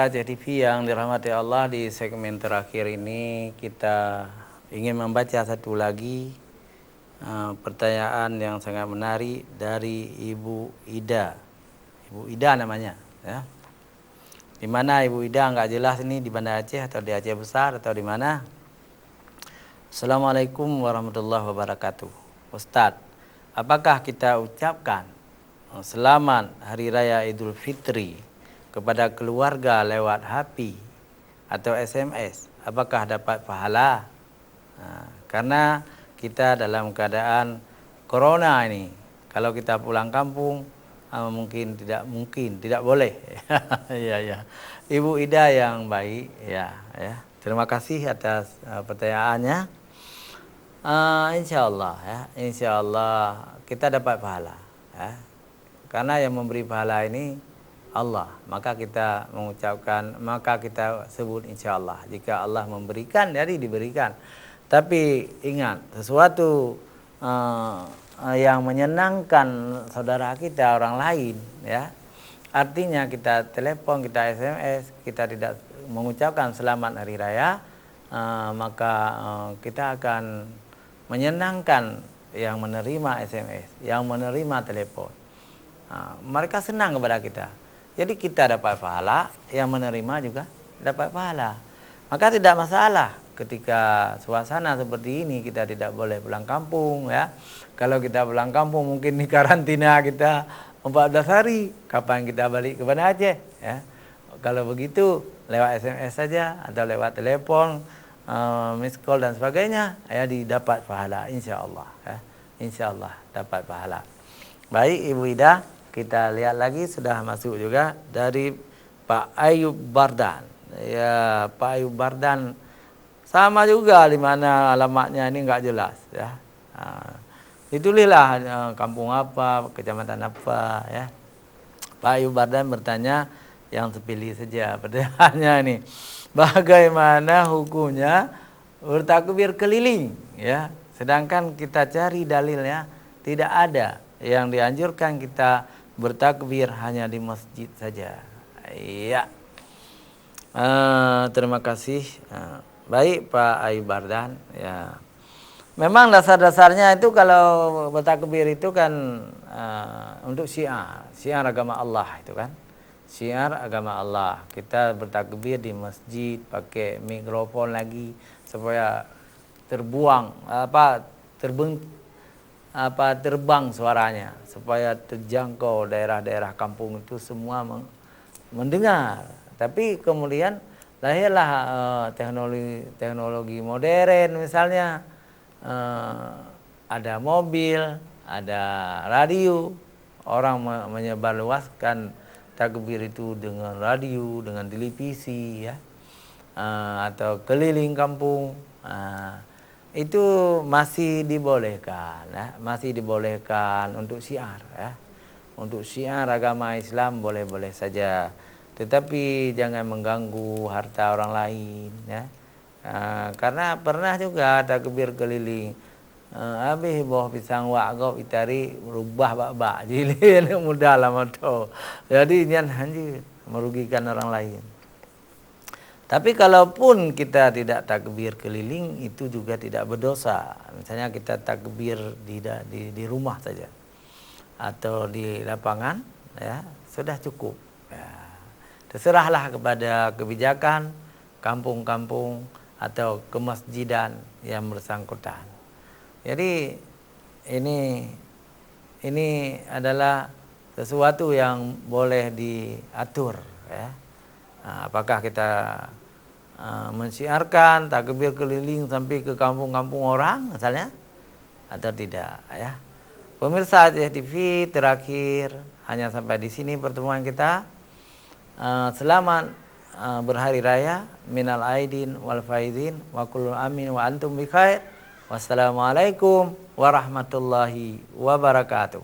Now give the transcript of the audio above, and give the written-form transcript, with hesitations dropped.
Aceh TV yang dirahmati Allah, di segmen terakhir ini kita ingin membaca satu lagi pertanyaan yang sangat menarik dari Ibu Ida. Ibu Ida namanya, ya. Di mana Ibu Ida nggak jelas ini, di Banda Aceh atau di Aceh Besar atau di mana. Assalamualaikum warahmatullahi wabarakatuh. Ustadz, apakah kita ucapkan selamat Hari Raya Idul Fitri kepada keluarga lewat HP atau SMS, apakah dapat pahala? Karena kita dalam keadaan corona ini, kalau kita pulang kampung mungkin tidak boleh. Ya, ya. Ibu Ida yang baik, ya, ya. Terima kasih atas pertanyaannya. Insya Allah, ya, insya Allah kita dapat pahala, ya. Karena yang memberi pahala ini Allah, maka kita mengucapkan, maka kita sebut insya Allah. Jika Allah memberikan, jadi diberikan. Tapi ingat, sesuatu yang menyenangkan saudara kita, orang lain, ya. Artinya kita telepon, kita SMS, kita tidak mengucapkan selamat hari raya, maka kita akan menyenangkan yang menerima SMS, yang menerima telepon. Mereka senang kepada kita. Jadi kita dapat pahala, yang menerima juga dapat pahala. Maka tidak masalah ketika suasana seperti ini kita tidak boleh pulang kampung, ya. Kalau kita pulang kampung mungkin di karantina kita 14 hari. Kapan kita balik ke Banda Aceh, ya? Kalau begitu lewat SMS saja atau lewat telepon, miss call dan sebagainya, ya, didapat pahala insya Allah, ya. Insya Allah dapat pahala. Baik Ibu Ida, kita lihat lagi, sudah masuk juga dari Pak Ayub Bardan. Ya, Pak Ayub Bardan sama juga, di mana alamatnya ini nggak jelas, ya. Ditulislah kampung apa, kecamatan apa, ya. Pak Ayub Bardan bertanya yang sepilih saja pertanyaannya ini. Bagaimana hukumnya bertakbir keliling, ya? Sedangkan kita cari dalilnya tidak ada. Yang dianjurkan kita bertakbir hanya di masjid saja. Iya. Terima kasih. Baik Pak Ayub Bardan, ya. Memang dasar-dasarnya itu kalau bertakbir itu kan untuk syiar agama Allah itu kan. Syiar agama Allah. Kita bertakbir di masjid pakai mikrofon lagi supaya terbang suaranya, supaya terjangkau daerah-daerah kampung itu semua mendengar. Tapi kemudian lahirlah teknologi modern, misalnya ada mobil, ada radio, orang menyebarluaskan takbir itu dengan radio, dengan televisi, ya, atau keliling kampung. Itu masih dibolehkan, ya, masih dibolehkan untuk syiar, ya. Untuk syiar agama Islam boleh-boleh saja, tetapi jangan mengganggu harta orang lain, ya. Karena pernah juga takbir keliling, habis boh pisang wak itari berubah bak jilin mudah lama tu. Jadi jangan hanya merugikan orang lain. Tapi kalaupun kita tidak takbir keliling, itu juga tidak berdosa. Misalnya kita takbir di rumah saja atau di lapangan, ya, sudah cukup, ya. Terserahlah kepada kebijakan kampung-kampung atau kemasjidan yang bersangkutan. Jadi ini adalah sesuatu yang boleh diatur, ya. Apakah kita mensiarkan takbir keliling sampai ke kampung-kampung orang misalnya atau tidak, ya. Pemirsa Aceh TV, terakhir hanya sampai di sini pertemuan kita. Selamat berhari raya minal aidin wal faizin wa kullu amin wa antum bi khair. Wassalamualaikum warahmatullahi wabarakatuh.